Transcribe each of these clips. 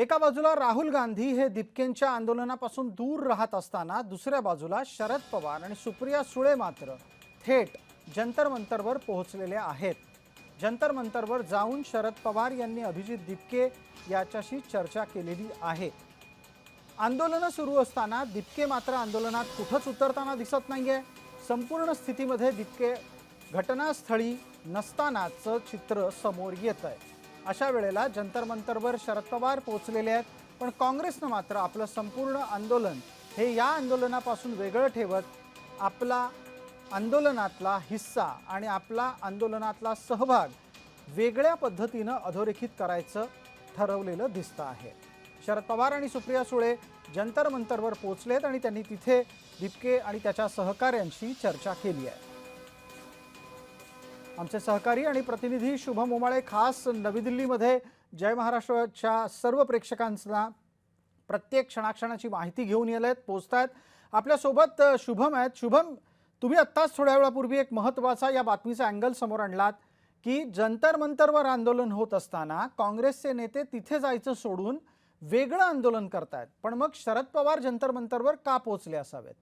एका बाजूला राहुल गांधी हे दिपकेंच्या आंदोलनापासून दूर राहत असताना दुसऱ्या बाजूला शरद पवार आणि सुप्रिया सुळे मात्र थेट जंतर मंतरवर पोहोचलेले आहेत। जंतर मंतरवर जाऊन शरद पवार यांनी अभिजित दिपके याच्याशी चर्चा केलेली आहे। आंदोलन सुरू असताना दिपके मात्र आंदोलनात कुठंच उतरताना दिसत नाहीये। संपूर्ण स्थितीमध्ये दिपके घटनास्थळी नसतानाचं चित्र समोर येतंय। अशा वेळेला जंतर मंतरवर शरद पवार पोहोचलेले आहेत, पण काँग्रेसनं मात्र आपलं संपूर्ण आंदोलन हे या आंदोलनापासून वेगळं ठेवत आपला आंदोलनातला हिस्सा आणि आपला आंदोलनातला सहभाग वेगळ्या पद्धतीनं अधोरेखित करायचं ठरवलेलं दिसतं आहे। शरद पवार आणि सुप्रिया सुळे जंतर मंतरवर पोहोचलेत आणि त्यांनी तिथे दिपके आणि त्याच्या सहकाऱ्यांशी चर्चा केली आहे। आमचे सहकारी आणि प्रतिनिधी शुभम उमाळे खास नवी दिल्लीमध्ये जय महाराष्ट्रच्या सर्व प्रेक्षकांना प्रत्येक क्षणाक्षणाची माहिती घेऊन येलेत पोहोचतायत। आपल्यासोबत शुभम आहेत। शुभम, तुम्ही आत्ताच थोड्या वेळापूर्वी एक महत्त्वाचा या बातमीचा अँगल समोर आणलात की जंतर मंतरवर आंदोलन होत असताना काँग्रेसचे नेते तिथे जायचं सोडून वेगळं आंदोलन करतायत, पण मग शरद पवार जंतर मंतरवर का पोहोचले असावेत?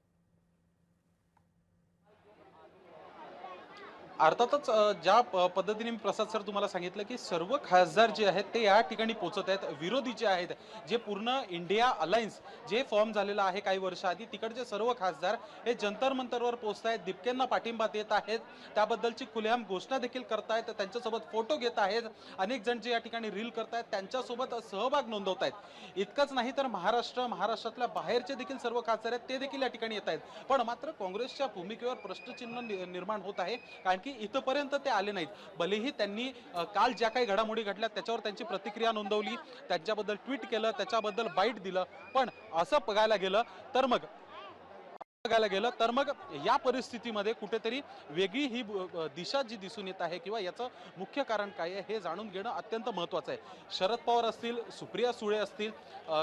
अर्थातच ज्या पद्धतीने मी प्रसाद सर तुम्हाला सांगितलं की सर्व खासदार जे आहेत ते या ठिकाणी पोहोचत आहेत। विरोधी जे आहेत, जे पूर्ण इंडिया अलायन्स जे फॉर्म झालेलं आहे काही वर्षाआधी, तिकडचे सर्व खासदार हे जंतर मंतरवर पोहोचत आहेत, दिपकेंना पाठिंबा देत आहेत, त्याबद्दलची खुलेआम घोषणा देखील करतायत, त्यांच्यासोबत फोटो घेत आहेत। अनेक जण जे या ठिकाणी रील करतायत त्यांच्यासोबत सहभाग नोंदवत आहेत। इतकंच नाही तर महाराष्ट्रातल्या बाहेरचे देखील सर्व खासदार आहेत ते देखील या ठिकाणी येत आहेत। पण मात्र काँग्रेसच्या भूमिकेवर प्रश्नचिन्ह निर्माण होत आहे, कारण की इथपर्यंत ते आले नाहीत। भलेही त्यांनी काल ज्या काही घडामोडी घडल्या त्याच्यावर त्यांची प्रतिक्रिया नोंदवली, त्याच्याबद्दल ट्विट केलं, त्याच्याबद्दल बाईट दिलं, पण असं बघायला गेलं तर मग या परिस्थितीमध्ये कुठेतरी वेगळी ही दिशा जी दिसून येत आहे किंवा याचं मुख्य कारण काय आहे हे जाणून घेणं अत्यंत महत्त्वाचं आहे। शरद पवार असतील, सुप्रिया सुळे असतील,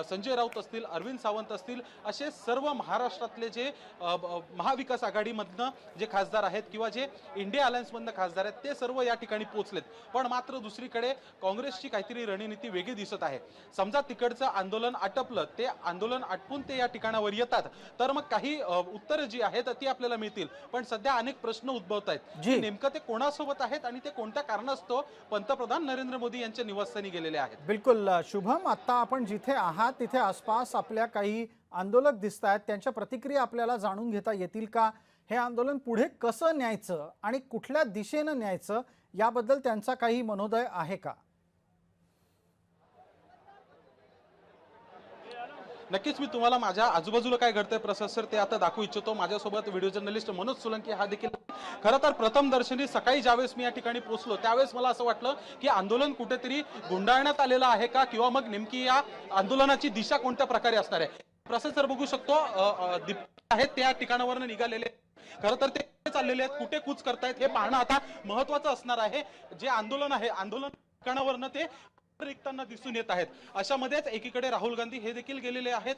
संजय राऊत असतील, अरविंद सावंत असतील, असे सर्व महाराष्ट्रातले जे महाविकास आघाडीमधनं जे खासदार आहेत किंवा जे इंडिया अलायन्समधनं खासदार आहेत ते सर्व या ठिकाणी पोहोचलेत। पण मात्र दुसरीकडे काँग्रेसची काहीतरी रणनीती वेगळी दिसत आहे। समजा तिकडचं आंदोलन आटपलं, ते आंदोलन आटपून ते या ठिकाणावर येतात तर मग काही उत्तर जी आहेत ती आपल्याला मिळतील, पण सध्या अनेक प्रश्न उद्भवत आहेत की नेमकं ते कोणासोबत आहेत आणि ते कोणत्या कारणास्तव पंतप्रधान नरेंद्र मोदी यांच्या निवासस्थानी गेलेले आहेत। बिलकुल शुभम, आता आपण जिथे आहात तिथे आसपास आपल्या काही आंदोलक दिसत आहेत, त्यांच्या प्रतिक्रिया आपल्याला जाणून घेता येतील का? हे आंदोलन पुढे कसं न्यायचं आणि कुठल्या दिशेनं न्यायचं याबद्दल त्यांचा काही मनोदय आहे का? नक्कीच मी तुम्हाला माझ्या आजूबाजूला काय घडतंय प्रसाद सर ते आता दाखवू इच्छितो। माझ्यासोबत व्हिडिओ जर्नलिस्ट मनोज सोलंकी हा देखील। खरं तर प्रथम दर्शनी सकाळी ज्यावेळेस मी या ठिकाणी पोहोचलो त्यावेळेस मला असं वाटलं की आंदोलन कुठेतरी गुंडाळण्यात आलेलं आहे का, किंवा मग नेमकी या आंदोलनाची दिशा कोणत्या प्रकारे असणार आहे। प्रसाद सर बघू शकतो दिपके आहेत त्या ठिकाणावरून निघालेले, खरं तर ते चाललेले आहेत, कुठे कूच करतायत हे पाहणं आता महत्त्वाचं असणार आहे। जे आंदोलन आहे, आंदोलन ठिकाणावरनं ते रिक्तांना दिसून येत आहेत। अशामध्येच एकीकडे राहुल गांधी हे देखील गेलेले आहेत,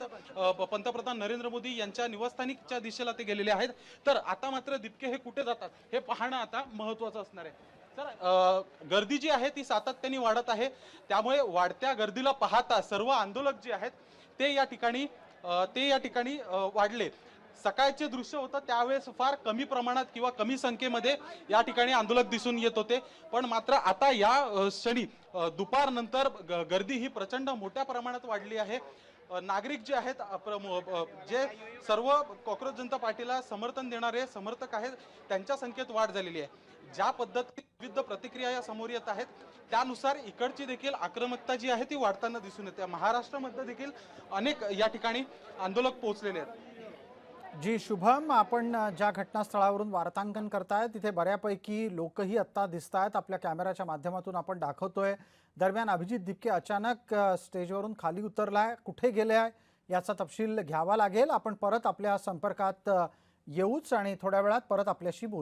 पंतप्रधान नरेंद्र मोदी यांच्या निवासस्थानीच्या दिशेला ते गेलेले आहेत। तर आता मात्र दिपके हे कुठे जातात हे पाहणं आता महत्त्वाचं असणार आहे। तर गर्दी जी आहे ती सातत्याने वाढत आहे, त्यामुळे वाढत्या गर्दीला पाहता सर्व आंदोलक जे आहेत ते या ठिकाणी वाढले। सकाळचे दृश्य होतं त्यावेळेस फार कमी प्रमाणात किंवा कमी संख्येमध्ये या ठिकाणी आंदोलक दिसून येत होते, पण मात्र आता या क्षणी दुपारनंतर गर्दी ही प्रचंड मोठ्या प्रमाणात वाढली आहे। नागरिक जे आहेत, जे सर्व कॉक्रोच जनता पार्टीला समर्थन देणारे समर्थक आहेत, त्यांच्या संख्येत वाढ झालेली आहे। ज्या पद्धतीने विविध प्रतिक्रिया या समोर येत आहेत त्यानुसार इकडची देखील आक्रमकता जी आहे ती वाढताना दिसून येते। महाराष्ट्रामध्ये देखील अनेक या ठिकाणी आंदोलक पोहोचलेले आहेत। जी शुभम, आपण ज्या घटनास्थळावरून वार्तांकन करताय तिथे बऱ्यापैकी लोकही आत्ता दिसत आहेत, आपल्या कॅमेऱ्याच्या माध्यमातून आपण दाखवतोय। दरम्यान अभिजित दिपके अचानक स्टेजवरून खाली उतरलाय, कुठे गेलाय याचा तपशील घ्यावा लागेल। आपण परत आपल्या संपर्कात येऊच आणि थोड्या वेळात परत आपल्याशी बोलू।